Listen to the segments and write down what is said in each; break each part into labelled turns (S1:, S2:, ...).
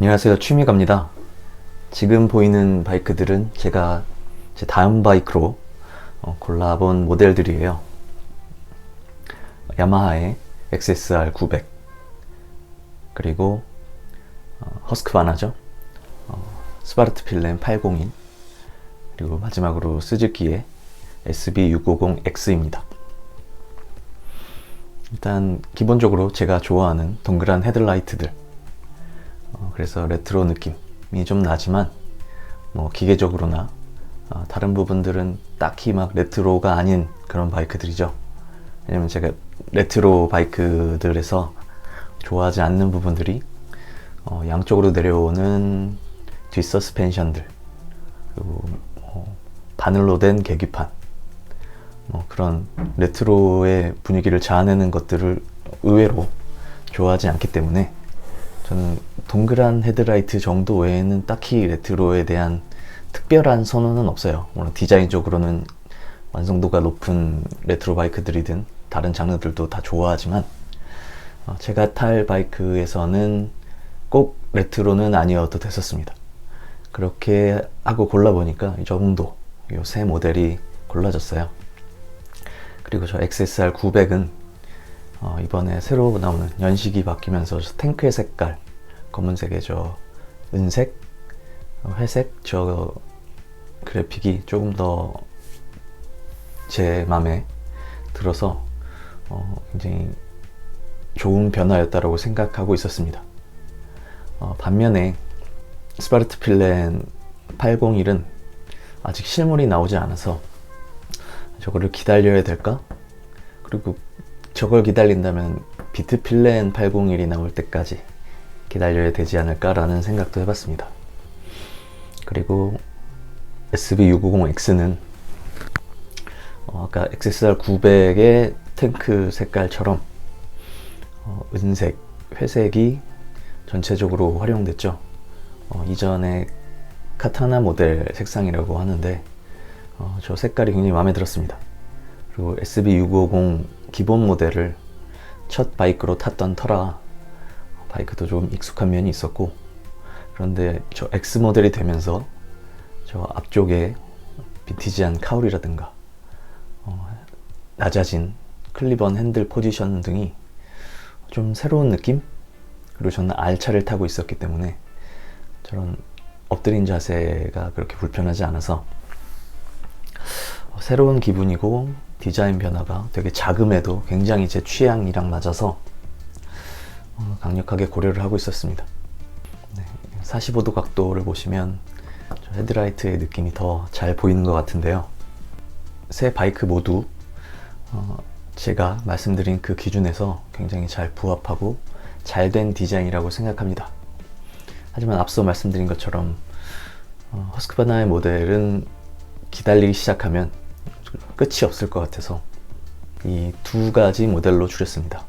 S1: 안녕하세요. 취미갑니다. 지금 보이는 바이크들은 제가 제 다음 바이크로 골라본 모델들이에요. 야마하의 XSR 900 그리고 허스크바나죠. 스바르트 필름 801 그리고 마지막으로 스즈키의 SB650X입니다. 일단 기본적으로 제가 좋아하는 동그란 헤드라이트들, 그래서 레트로 느낌이 좀 나지만 기계적으로나 다른 부분들은 딱히 막 레트로가 아닌 그런 바이크들이죠. 왜냐면 제가 레트로 바이크들에서 좋아하지 않는 부분들이 양쪽으로 내려오는 뒷 서스펜션들, 그리고 바늘로 된 계기판, 그런 레트로의 분위기를 자아내는 것들을 의외로 좋아하지 않기 때문에 저는 동그란 헤드라이트 정도 외에는 딱히 레트로에 대한 특별한 선호는 없어요. 물론 디자인적으로는 완성도가 높은 레트로 바이크들이든 다른 장르들도 다 좋아하지만 제가 탈 바이크에서는 꼭 레트로는 아니어도 됐었습니다. 그렇게 하고 골라보니까 이 정도, 이 세 모델이 골라졌어요. 그리고 저 XSR 900은 이번에 새로 나오는 연식이 바뀌면서 탱크의 색깔, 검은색에 저 은색, 회색 저 그래픽이 조금 더 제 맘에 들어서 굉장히 좋은 변화였다고 생각하고 있었습니다. 반면에 스바르트 필렌 801은 아직 실물이 나오지 않아서 저거를 기다려야 될까? 그리고 저걸 기다린다면 비트 필렌 801이 나올 때까지 기다려야 되지 않을까라는 생각도 해봤습니다. 그리고 SB650X는 아까 XSR 900의 탱크 색깔처럼 은색, 회색이 전체적으로 활용됐죠. 이전에 카타나 모델 색상이라고 하는데 저 색깔이 굉장히 마음에 들었습니다. 그리고 SB650 기본 모델을 첫 바이크로 탔던 터라 바이크도 좀 익숙한 면이 있었고, 그런데 저 X 모델이 되면서 저 앞쪽에 빈티지한 카울이라든가 낮아진 클리번 핸들 포지션 등이 좀 새로운 느낌? 그리고 저는 R차를 타고 있었기 때문에 저런 엎드린 자세가 그렇게 불편하지 않아서 새로운 기분이고, 디자인 변화가 되게 자금에도 굉장히 제 취향이랑 맞아서 강력하게 고려를 하고 있었습니다. 45도 각도를 보시면 저 헤드라이트의 느낌이 더 잘 보이는 것 같은데요. 세 바이크 모두 제가 말씀드린 그 기준에서 굉장히 잘 부합하고 잘 된 디자인이라고 생각합니다. 하지만 앞서 말씀드린 것처럼 허스크바나의 모델은 기다리기 시작하면 끝이 없을 것 같아서 이 두 가지 모델로 줄였습니다.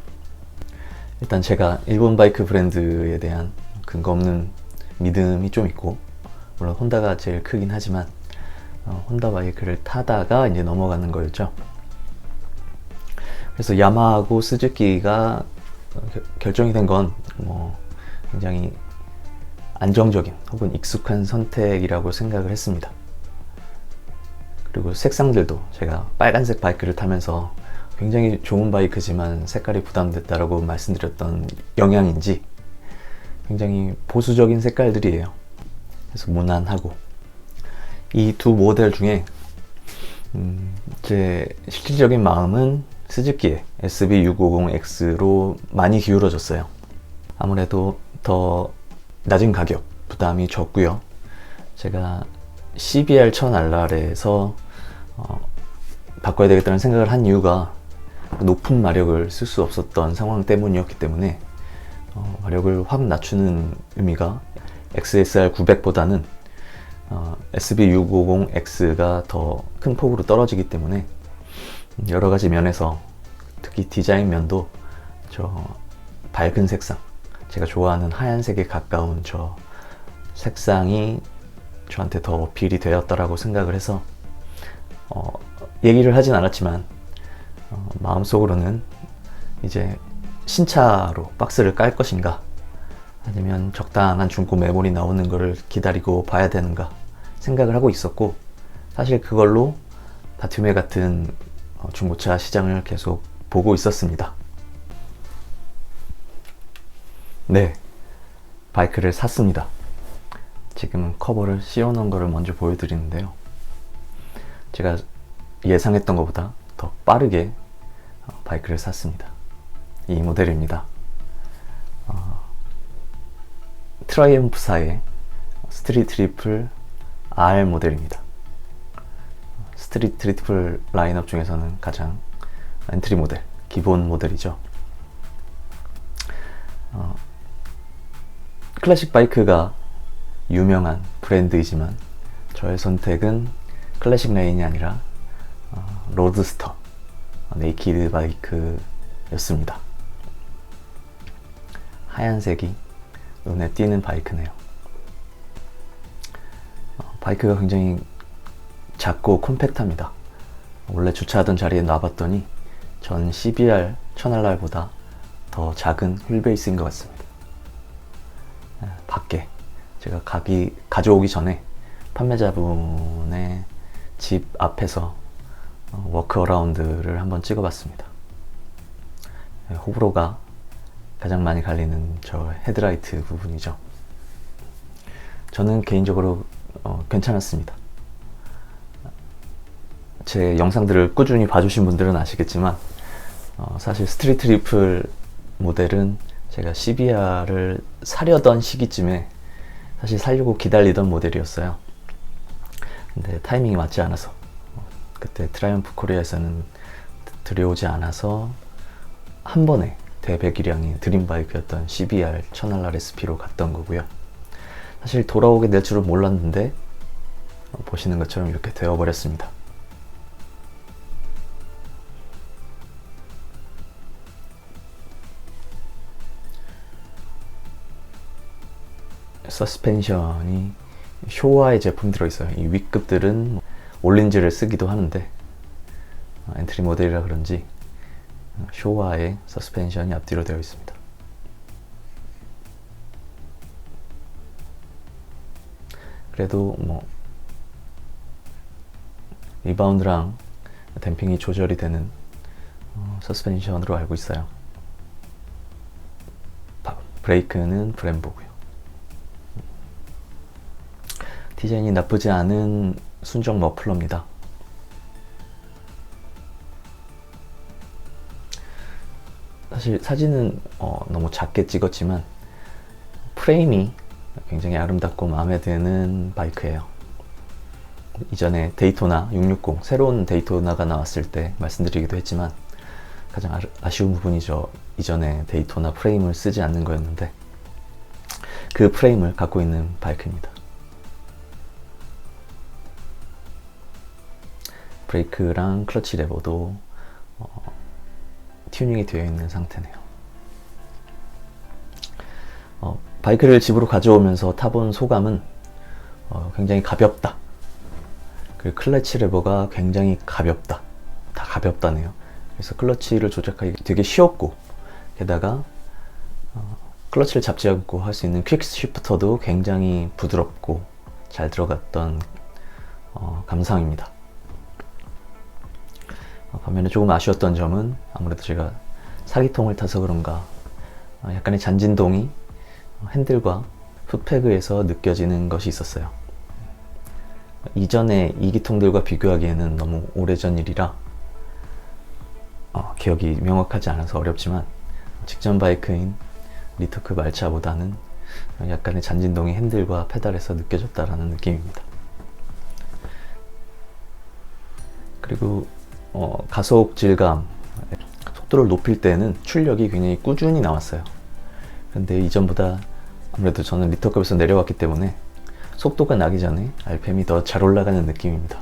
S1: 일단 제가 일본 바이크 브랜드에 대한 근거 없는 믿음이 좀 있고, 물론 혼다가 제일 크긴 하지만 혼다 바이크를 타다가 이제 넘어가는 거였죠. 그래서 야마하고 스즈키가 결정이 된 건 굉장히 안정적인 혹은 익숙한 선택이라고 생각을 했습니다. 그리고 색상들도 제가 빨간색 바이크를 타면서 굉장히 좋은 바이크지만 색깔이 부담됐다라고 말씀드렸던 영향인지 굉장히 보수적인 색깔들이에요. 그래서 무난하고, 이 두 모델 중에 제 실질적인 마음은 스즈키의 SB650X로 많이 기울어졌어요. 아무래도 더 낮은 가격, 부담이 적고요. 제가 CBR 1000RR에서 바꿔야 되겠다는 생각을 한 이유가 높은 마력을 쓸 수 없었던 상황 때문이었기 때문에 마력을 확 낮추는 의미가 XSR 900보다는 SB650X가 더 큰 폭으로 떨어지기 때문에 여러 가지 면에서, 특히 디자인 면도 저 밝은 색상, 제가 좋아하는 하얀색에 가까운 저 색상이 저한테 더 어필이 되었다라고 생각을 해서 얘기를 하진 않았지만 마음속으로는 이제 신차로 박스를 깔 것인가, 아니면 적당한 중고 메모리 나오는 거를 기다리고 봐야 되는가 생각을 하고 있었고, 사실 그걸로 다툼에 같은 중고차 시장을 계속 보고 있었습니다. 네, 바이크를 샀습니다. 지금 커버를 씌워놓은 거를 먼저 보여드리는데요. 제가 예상했던 것보다 더 빠르게 바이크를 샀습니다. 이 모델입니다. 트라이엄프사의 스트리트 트리플 R 모델입니다. 스트리트 트리플 라인업 중에서는 가장 엔트리 모델, 기본 모델이죠. 클래식 바이크가 유명한 브랜드이지만 저의 선택은 클래식 레인이 아니라 로드스터 네이키드 바이크였습니다. 하얀색이 눈에 띄는 바이크네요. 바이크가 굉장히 작고 컴팩트합니다. 원래 주차하던 자리에 놔봤더니 전 CBR 1000RR보다 더 작은 휠베이스인 것 같습니다. 밖에 제가 가져오기 전에 판매자분의 집 앞에서 워크어라운드를 한번 찍어봤습니다. 호불호가 가장 많이 갈리는 저 헤드라이트 부분이죠. 저는 개인적으로 괜찮았습니다. 제 영상들을 꾸준히 봐주신 분들은 아시겠지만 사실 스트리트 리플 모델은 제가 CBR을 사려던 시기쯤에 사실 사려고 기다리던 모델이었어요. 근데 타이밍이 맞지 않아서 그때 트라이엄프 코리아에서는 들여오지 않아서 한 번에 대배기량이 드림바이크였던 CBR 1000RRSP로 갔던 거고요. 사실 돌아오게 될 줄은 몰랐는데 보시는 것처럼 이렇게 되어버렸습니다. 서스펜션이 쇼와의 제품이 들어있어요. 이 윗급들은 올린즈를 쓰기도 하는데 엔트리 모델이라 그런지 쇼와의 서스펜션이 앞뒤로 되어 있습니다. 그래도 리바운드랑 댐핑이 조절이 되는 서스펜션으로 알고 있어요. 브레이크는 브렘보고요. 디자인이 나쁘지 않은 순정 머플러입니다. 사실 사진은 너무 작게 찍었지만 프레임이 굉장히 아름답고 마음에 드는 바이크예요. 이전에 데이토나 660 새로운 데이토나가 나왔을 때 말씀드리기도 했지만 가장 아쉬운 부분이죠. 이전에 데이토나 프레임을 쓰지 않는 거였는데 그 프레임을 갖고 있는 바이크입니다. 브레이크랑 클러치 레버도 튜닝이 되어 있는 상태네요. 바이크를 집으로 가져오면서 타본 소감은 굉장히 가볍다. 그리고 클러치 레버가 굉장히 가볍다. 다 가볍다네요. 그래서 클러치를 조작하기 되게 쉬웠고, 게다가 클러치를 잡지 않고 할 수 있는 퀵 쉬프터도 굉장히 부드럽고 잘 들어갔던 감상입니다. 반면에 조금 아쉬웠던 점은 아무래도 제가 사기통을 타서 그런가 약간의 잔진동이 핸들과 풋패그에서 느껴지는 것이 있었어요. 이전의 2기통들과 비교하기에는 너무 오래전 일이라 기억이 명확하지 않아서 어렵지만 직전 바이크인 리터크 말차보다는 약간의 잔진동이 핸들과 페달에서 느껴졌다라는 느낌입니다. 그리고 가속 질감, 속도를 높일 때는 출력이 굉장히 꾸준히 나왔어요. 근데 이전보다 아무래도 저는 리터급에서 내려왔기 때문에 속도가 나기 전에 RPM이 더 잘 올라가는 느낌입니다.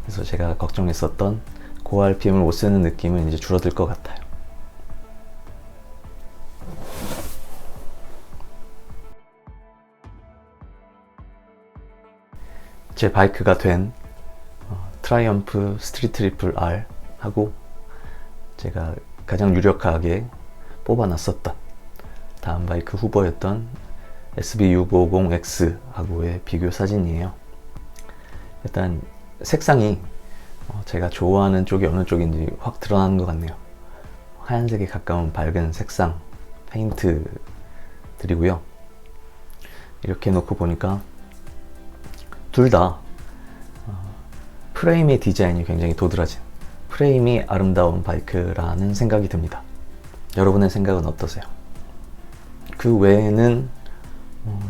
S1: 그래서 제가 걱정했었던 고 RPM을 못 쓰는 느낌은 이제 줄어들 것 같아요. 제 바이크가 된 트라이엄프 스트리트 트리플 R 하고 제가 가장 유력하게 뽑아놨었던 다음 바이크 후보였던 SB650X하고의 비교 사진이에요. 일단 색상이 제가 좋아하는 쪽이 어느 쪽인지 확 드러나는 것 같네요. 하얀색에 가까운 밝은 색상 페인트들이고요. 이렇게 놓고 보니까 둘 다 프레임의 디자인이 굉장히 도드라진, 프레임이 아름다운 바이크라는 생각이 듭니다. 여러분의 생각은 어떠세요? 그 외에는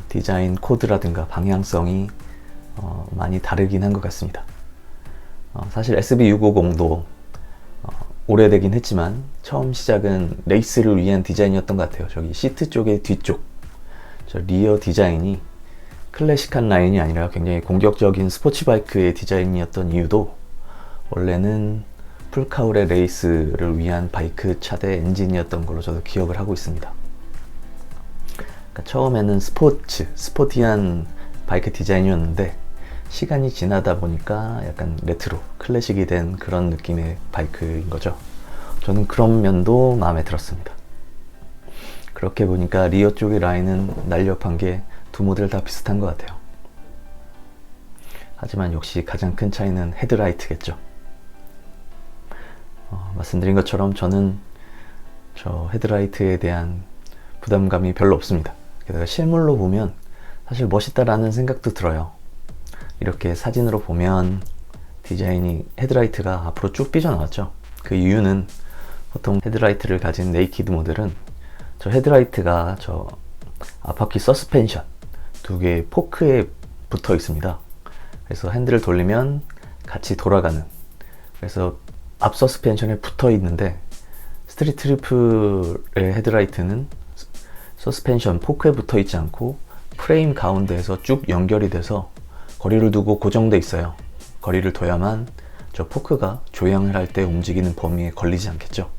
S1: 디자인 코드라든가 방향성이 많이 다르긴 한 것 같습니다. 사실 SB650도 오래되긴 했지만 처음 시작은 레이스를 위한 디자인이었던 것 같아요. 저기 시트 쪽의 뒤쪽, 저 리어 디자인이 클래식한 라인이 아니라 굉장히 공격적인 스포츠 바이크의 디자인이었던 이유도 원래는 풀카울의 레이스를 위한 바이크 차대 엔진이었던 걸로 저도 기억을 하고 있습니다. 그러니까 처음에는 스포티한 바이크 디자인이었는데 시간이 지나다 보니까 약간 레트로, 클래식이 된 그런 느낌의 바이크인 거죠. 저는 그런 면도 마음에 들었습니다. 그렇게 보니까 리어 쪽의 라인은 날렵한 게 두 모델 다 비슷한 것 같아요. 하지만 역시 가장 큰 차이는 헤드라이트겠죠. 말씀드린 것처럼 저는 저 헤드라이트에 대한 부담감이 별로 없습니다. 게다가 실물로 보면 사실 멋있다라는 생각도 들어요. 이렇게 사진으로 보면 디자인이 헤드라이트가 앞으로 쭉 삐져나왔죠. 그 이유는 보통 헤드라이트를 가진 네이키드 모델은 저 헤드라이트가 저 앞바퀴 서스펜션 두 개의 포크에 붙어 있습니다. 그래서 핸들을 돌리면 같이 돌아가는, 그래서 앞 서스펜션에 붙어 있는데 스트리트 트리플의 헤드라이트는 서스펜션 포크에 붙어 있지 않고 프레임 가운데에서 쭉 연결이 돼서 거리를 두고 고정돼 있어요. 거리를 둬야만 저 포크가 조향을 할 때 움직이는 범위에 걸리지 않겠죠.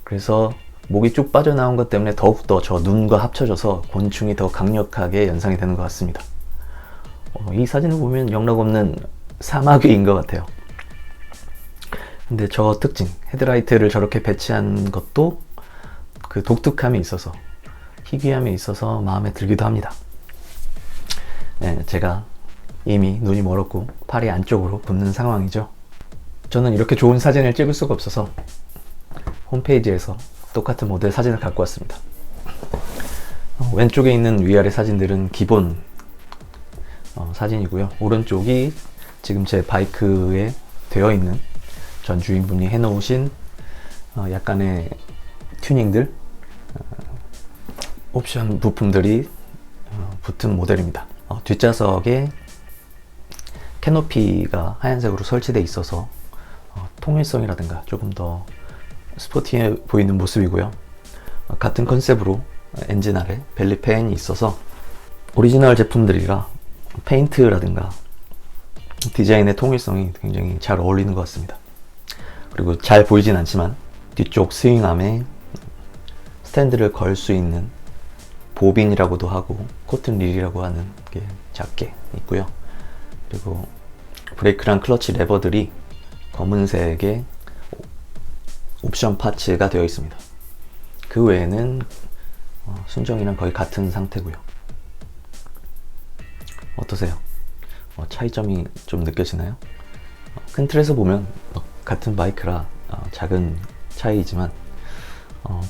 S1: 그래서 목이 쭉 빠져나온 것 때문에 더욱더 저 눈과 합쳐져서 곤충이 더 강력하게 연상이 되는 것 같습니다. 이 사진을 보면 영락없는 사마귀인 것 같아요. 근데 저 특징, 헤드라이트를 저렇게 배치한 것도 그 독특함이 있어서, 희귀함이 있어서 마음에 들기도 합니다. 네, 제가 이미 눈이 멀었고 팔이 안쪽으로 붓는 상황이죠. 저는 이렇게 좋은 사진을 찍을 수가 없어서 홈페이지에서 똑같은 모델 사진을 갖고 왔습니다. 왼쪽에 있는 위아래 사진들은 기본 사진이고요. 오른쪽이 지금 제 바이크에 되어 있는 전 주인분이 해놓으신 약간의 튜닝들, 옵션 부품들이 붙은 모델입니다. 뒷좌석에 캐노피가 하얀색으로 설치되어 있어서 통일성이라든가 조금 더 스포티해 보이는 모습이고요. 같은 컨셉으로 엔진 아래 벨리팬이 있어서 오리지널 제품들이라 페인트라든가 디자인의 통일성이 굉장히 잘 어울리는 것 같습니다. 그리고 잘 보이진 않지만 뒤쪽 스윙암에 스탠드를 걸 수 있는 보빈이라고도 하고 코튼 릴이라고 하는 게 작게 있고요. 그리고 브레이크랑 클러치 레버들이 검은색의 옵션 파츠가 되어 있습니다. 그 외에는 순정이랑 거의 같은 상태고요. 어떠세요? 차이점이 좀 느껴지나요? 큰 틀에서 보면 같은 바이크라 작은 차이지만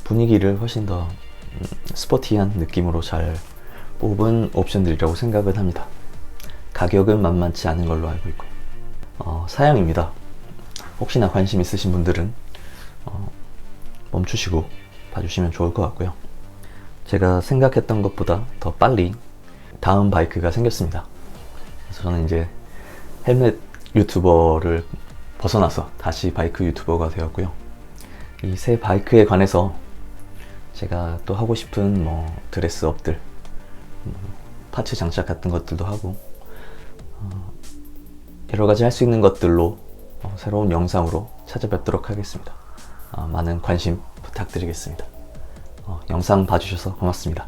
S1: 분위기를 훨씬 더 스포티한 느낌으로 잘 뽑은 옵션들이라고 생각을 합니다. 가격은 만만치 않은 걸로 알고 있고 사양입니다. 혹시나 관심 있으신 분들은 멈추시고 봐주시면 좋을 것 같고요. 제가 생각했던 것보다 더 빨리 다음 바이크가 생겼습니다. 그래서 저는 이제 헬멧 유튜버를 벗어나서 다시 바이크 유튜버가 되었고요. 이 새 바이크에 관해서 제가 또 하고 싶은 드레스업들, 파츠 장착 같은 것들도 하고 여러 가지 할 수 있는 것들로 새로운 영상으로 찾아뵙도록 하겠습니다. 많은 관심 부탁드리겠습니다. 영상 봐주셔서 고맙습니다.